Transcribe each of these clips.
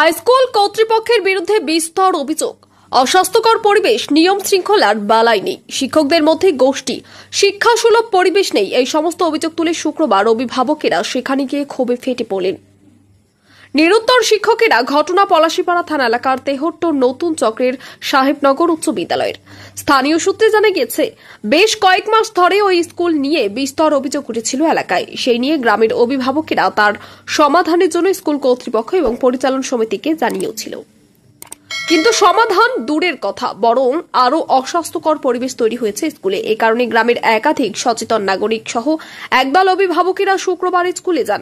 High school কর্তৃপক্ষের বিরুদ্ধে বিস্তর অভিযোগ। অস্বাস্থ্যকর পরিবেশ, নিয়ম শৃঙ্খলার বালাই নেই, শিক্ষকদের মধ্যে গোষ্ঠী, শিক্ষাসুলভ পরিবেশ নেই। এই সমস্ত অভিযোগ তুলে শুক্রবার অভিভাবকেরা সেখানে গিয়ে ক্ষোভে ফেটে পড়লেন। নিরুত্তর শিক্ষকেরা ঘটনা পলাশীপাড়া থানা এলাকার তেহট্ট নতুন চক্রের সাহেবনগর উচ্চ বিদ্যালয়ের। স্থানীয় সূত্রে জানা গেছে, বেশ কয়েক মাস ধরে ওই স্কুল নিয়ে বিস্তর অভিযোগ উঠেছিল এলাকায়। সেই নিয়ে গ্রামের অভিভাবকেরা তার সমাধানের জন্য স্কুল কর্তৃপক্ষ এবং পরিচালন সমিতিকে জানিয়েছিল। কিন্তু সমাধান দূরের কথা, বরং আরো অস্বাস্থ্যকর পরিবেশ তৈরি হয়েছে স্কুলে। এ কারণে গ্রামের একাধিক সচেতন নাগরিক সহ একদল অভিভাবকেরা শুক্রবার স্কুলে যান।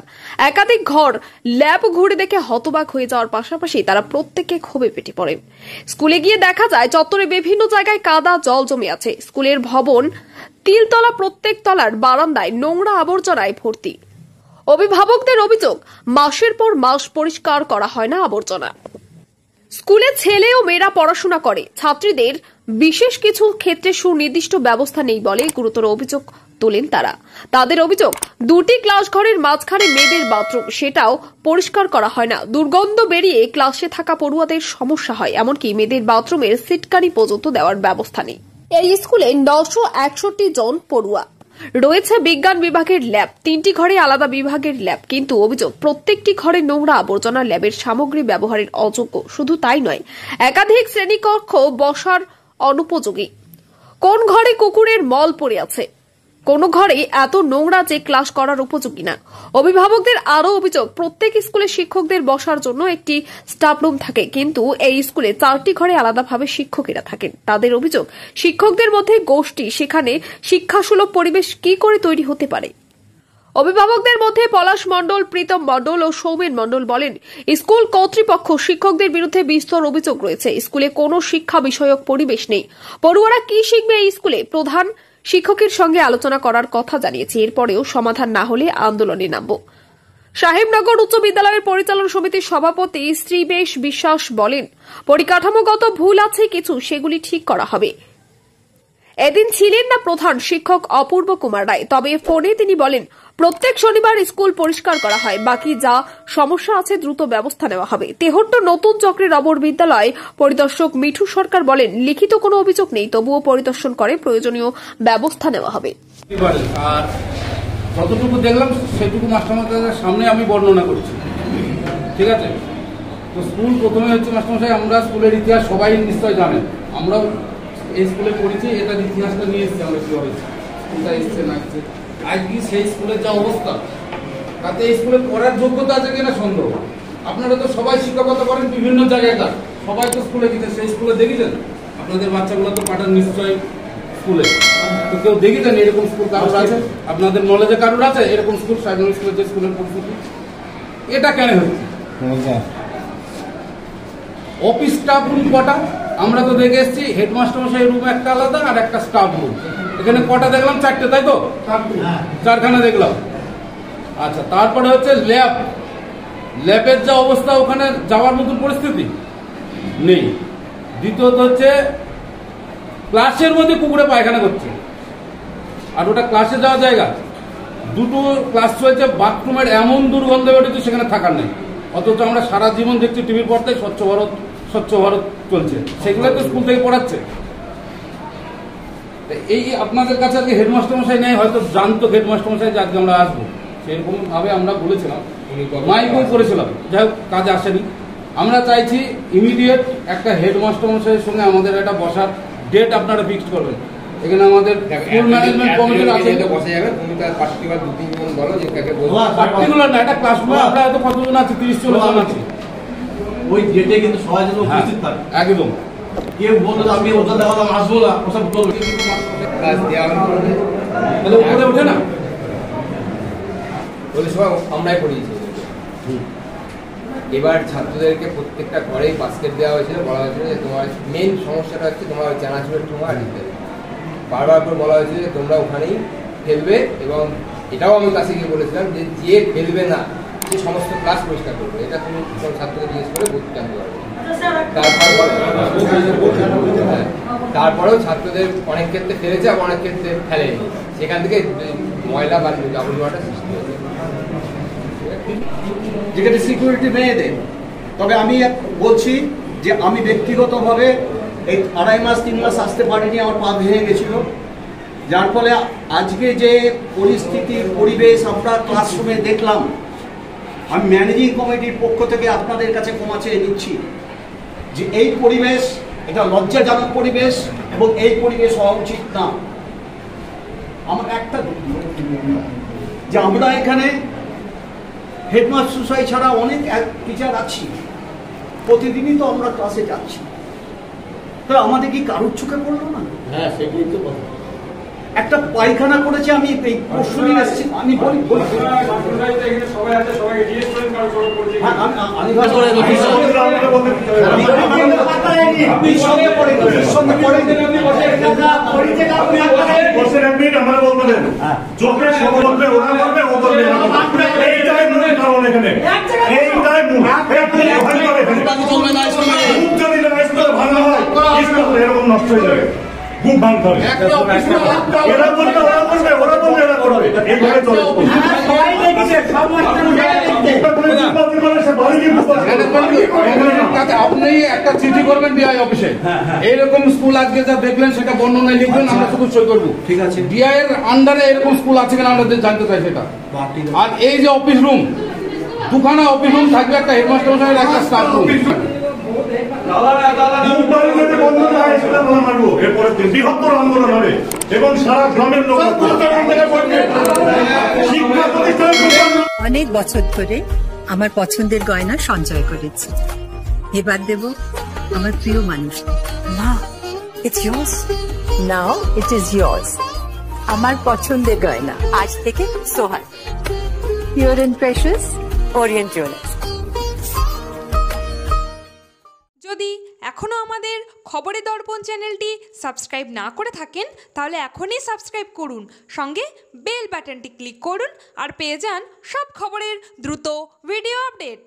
একাধিক ঘর ল্যাব ঘুরে দেখে হতবাক হয়ে যাওয়ার পাশাপাশি তারা প্রত্যেকে ক্ষোভে ফেটে পড়েন। স্কুলে গিয়ে দেখা যায় চত্বরে বিভিন্ন জায়গায় কাদা জল জমে আছে। স্কুলের ভবন তিলতলা, প্রত্যেক তলার বারান্দায় নোংরা আবর্জনায় ভর্তি। অভিভাবকদের অভিযোগ, মাসের পর মাস পরিষ্কার করা হয় না আবর্জনা। স্কুলে ছেলে ও মেয়েরা পড়াশোনা করে, ছাত্রীদের বিশেষ কিছু ক্ষেত্রে সুনির্দিষ্ট ব্যবস্থা নেই বলে গুরুতর অভিযোগ তোলেন তারা। তাদের অভিযোগ, দুটি ক্লাস ঘরের মাঝখানে মেয়েদের বাথরুম, সেটাও পরিষ্কার করা হয় না। দুর্গন্ধ বেরিয়ে ক্লাসে থাকা পড়ুয়াদের সমস্যা হয়, এমনকি মেয়েদের বাথরুমের সিটকানি পর্যন্ত দেওয়ার ব্যবস্থা নেই। এই স্কুলে 961 জন পড়ুয়া রয়েছে। বিজ্ঞান বিভাগের ল্যাব, 3টি ঘরে আলাদা বিভাগের ল্যাব, কিন্তু অভিযোগ প্রত্যেকটি ঘরে নোংরা আবর্জনা, ল্যাবের সামগ্রী ব্যবহারের অযোগ্য। শুধু তাই নয়, একাধিক শ্রেণীকক্ষ বসার অনুপযোগী। কোন ঘরে কুকুরের মল পড়ে আছে, কোন ঘরে এত নোংরা যে ক্লাস করার উপযোগী না। অভিভাবকদের আরও অভিযোগ, প্রত্যেক স্কুলে শিক্ষকদের বসার জন্য একটি স্টাফ রুম থাকে, কিন্তু এই স্কুলে 4টি ঘরে আলাদাভাবে শিক্ষকেরা থাকেন। তাদের অভিযোগ, শিক্ষকদের মধ্যে গোষ্ঠী, সেখানে শিক্ষাসুলভ পরিবেশ কি করে তৈরি হতে পারে। অভিভাবকদের মধ্যে পলাশ মণ্ডল, প্রীতম মণ্ডল ও সৌমেন মণ্ডল বলেন, স্কুল কর্তৃপক্ষ শিক্ষকদের বিরুদ্ধে বিস্তর অভিযোগ রয়েছে। স্কুলে কোনো শিক্ষা বিষয়ক পরিবেশ নেই। পড়ুয়ারা কি শিখবে এই স্কুলে? প্রধান শিক্ষকের সঙ্গে আলোচনা করার কথা জানিয়েছি, এরপরেও সমাধান না হলে আন্দোলনে নামব। সাহেবনগর উচ্চ বিদ্যালয়ের পরিচালন সমিতির সভাপতি শ্রীবেশ বিশ্বাস বলেন, পরিকাঠামোগত ভুল আছে কিছু, সেগুলি ঠিক করা হবে। এদিন ছিলেন না প্রধান শিক্ষক অপূর্ব কুমার রায়, তবে ফোনে তিনি বলেন, প্রত্যেক শনিবার স্কুল পরিষ্কার করা হয়, বাকি যা সমস্যা আছে দ্রুত ব্যবস্থা নেওয়া হবে। তেহট্ট নতুন চক্রের অপর বিদ্যালয় পরিদর্শক মিঠু সরকার বলেন, লিখিত কোনো অভিযোগ নেই, তবুও পরিদর্শন করে প্রয়োজনীয় ব্যবস্থা নেওয়া হবে। আর যতটুকু দেখলাম সেটুকু মাস্টারমশাইয়ের সামনে আমি বর্ণনা করছি, ঠিক আছে? তো স্কুল প্রথমে হচ্ছে মাস্টারমশাই, আমরা স্কুলের ইতিহাস সবাই নিশ্চয় জানেন, আমরাও এই স্কুলে পড়েছি, এটার ইতিহাসটা নিয়ে এসেছি আমরা, কি হয়েছে, কোনটা এসছে না এসছে। আজকে সেই স্কুলের যা অবস্থা, তাতে এই স্কুলে পড়ার যোগ্যতা আছে কিনা সন্দেহ। আপনারা তো সবাই শিক্ষকতা করেন বিভিন্ন জায়গায়, সবাই তো স্কুলে গেছেন, সেই স্কুলে দেখেছেন আপনাদের বাচ্চাগুলো তো পাঠান নিশ্চয়ই স্কুলে। তো কেউ দেখেছেন এরকম স্কুল কারোর আছে? আপনাদের নলেজে কারোর আছে এরকম স্কুল? সাধারণ স্কুলের যে স্কুলের পরিস্থিতি, এটা কেন হচ্ছে? অফিস স্টাফ রুম কটা আমরা তো দেখে এসেছি, হেডমাস্টার মশাই রুম একটা আলাদা আর একটা স্টাফ রুম। এখানে কটা দেখলাম? 4টে, তাই তো? 4খানা দেখলাম। আচ্ছা, তারপরে হচ্ছে ল্যাব, ল্যাবের যা অবস্থা, ওখানে যাওয়ার মতন পরিস্থিতি নেই। দ্বিতীয়ত হচ্ছে ক্লাসের মধ্যে কুকুরে পায়খানা করছে, আর ওটা ক্লাসে যাওয়ার জায়গা। 2টো ক্লাস চলছে, বাথরুমের এমন দুর্গন্ধ বেরোচ্ছে সেখানে থাকার নেই। অথচ আমরা সারা জীবন দেখছি টিভির পর্দায় স্বচ্ছ ভারত চলছে, সেগুলো তো স্কুল থেকে পড়াচ্ছে। এই আপনাদের কাছে আজকে হেডমাস্টার মশাই নেই, হয়তো জানতো হেডমাস্টার মশাই যে আজকে আমরা আসবো, সেরকম ভাবে আমরা বলেছিলাম, মাইকও করেছিলাম, যাই হোক কাজে আসেনি। আমরা চাইছি ইমিডিয়েট একটা হেডমাস্টার মশাইয়ের সঙ্গে আমাদের একটা বসার ডেট আপনারা ফিক্সড করবেন। এখানে আমাদের স্কুল ম্যানেজমেন্ট কমিটির আছে, বসে যাবে। তুমি তার পার্টিকুলার 2-3 জন বলো যে কাকে বলবো, পার্টিকুলার না, এটা ক্লাসরুমে আমরা হয়তো কতজন আছে, 30-40 জন আছে। ওই ডেটে কিন্তু সবাই যেন উপস্থিত থাকে একদম। কেউ বলতো আমি ওটা দেখালাম আসবো না, ওসব বলবে ক্লাস দেওয়া তাহলে উপরে ওঠে না, বলে সবাই আমরাই পড়িয়েছি। এবার ছাত্রদেরকে প্রত্যেকটা ঘরেই বাস্কেট দেওয়া হয়েছিল, বলা হয়েছিল যে তোমার মেন সমস্যাটা হচ্ছে তোমার চানাচুরের ঠোঙা আর ইত্যাদি। বারবার করে বলা হয়েছিল যে তোমরা ওখানেই ফেলবে, এবং এটাও আমি ক্লাসে গিয়ে বলেছিলাম যে যে ফেলবে না সে সমস্ত ক্লাস পরিষ্কার করবে। এটা তুমি ছাত্রদের জিজ্ঞেস করে বুঝতে জানতে পারবে। তারপরেও ছাত্রদের অনেক ক্ষেত্রে ফেলেছে, আবার অনেক ক্ষেত্রে ফেলেনি, সেখান থেকে ময়লা বা আবর্জনাটা সৃষ্টি হয়েছে। যেখানে সিকিউরিটি মেয়েদের তবে আমি বলছি যে আমি ব্যক্তিগতভাবে এই 2.5 মাস 3 মাস আসতে পারিনি, আমার পা ভেঙে গেছিল, যার ফলে আজকে যে পরিস্থিতির পরিবেশ আমরা ক্লাসরুমে দেখলাম, আমি ম্যানেজিং কমিটির পক্ষ থেকে আপনাদের কাছে ক্ষমা চেয়ে নিচ্ছি যে এই পরিবেশ, এটা লজ্জাজনক পরিবেশ এবং এই পরিবেশ হওয়া উচিত না। আমার একটা যে আমরা এখানে হেডমাস্টার মশাই ছাড়া অনেক টিচার আছি, প্রতিদিনই তো আমরা ক্লাসে যাচ্ছি, তো আমাদের কি কারোর চোখে পড়লো না? হ্যাঁ, সেটাই তো কথা। একটা পায়খানা করেছে, আমি এই পরশু দিন এসেছি, আমি বলি এরকম নষ্ট হয়ে যাবে, খুব ভাঙতে হবে। এরা বলবে, ওরা বলবে, ওরা বলবে, এরা করবে, এইভাবে চলে। আপনি একটা চিঠি করবেন ডিআই অফিসে, এইরকম স্কুল আজকে যা দেখলেন সেটা বর্ণনায় লিখবেন, আমরা শুধু সই করবো। ঠিক আছে, ডিআই এর আন্ডারে এরকম স্কুল আছে কিনা আমাদের জানতে চাই সেটা। আর এই যে অফিস রুম, দুখানা অফিস রুম থাকবে, একটা হেডমাস্টার মশাইয়ের, একটা স্টাফ রুম। বৃহত্তর আন্দোলন হবে এবং সারা গ্রামের লোক অনেক বছর ধরে আমার পছন্দের গয়না সঞ্চয় করেছি, এবার দেব আমার প্রিয় মানুষ। মা, it's yours. Now it is yours. আমার পছন্দের গয়না আজ থেকে Sohag, pure and precious, Orient Jewellers. যদি এখনও আমাদের খবরের দর্পণ চ্যানেলটি সাবস্ক্রাইব না করে থাকেন তাহলে এখনই সাবস্ক্রাইব করুন, সঙ্গে বেল বাটনটি ক্লিক করুন আর পেয়ে যান সব খবরের দ্রুত ভিডিও আপডেট।